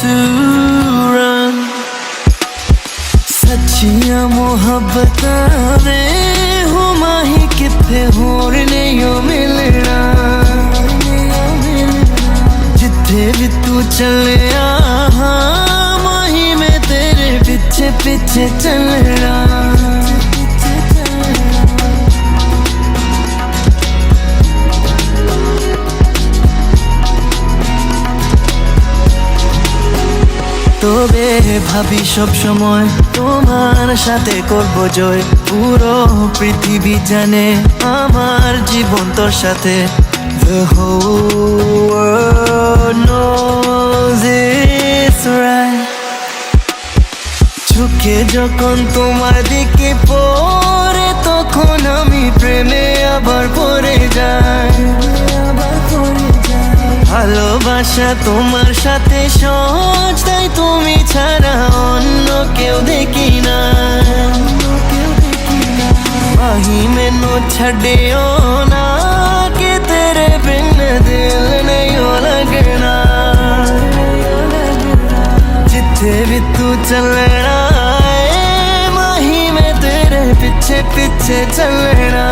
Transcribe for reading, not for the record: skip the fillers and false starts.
to run। सच्चियां मुहब्बतां दे हो माही किथे होर नहीं ओ मिलना। जिथे भी तू चलिया माही मैं तेरे पीछे पीछे चलना। তবে ভাবি সব সময় তোমার সাথে করব জয়। পুরো পৃথিবী জানে আমার জীবন তোর সাথে। The whole world knows it's right। চোখে যখন তোমার দিকে পড়ে তখন আমি প্রেমে আবার পড়ে যাই। ভালোবাসা তোমার সাথে সহজ, তাই তুমি ছাড়া অন্য কেউ দেখি না। माही मैनू छड्डियो ना कि तेरे बिन दिल नहीं हो लगना। जिथे भी तू चलना माही मैं तेरे पीछे पीछे चलना।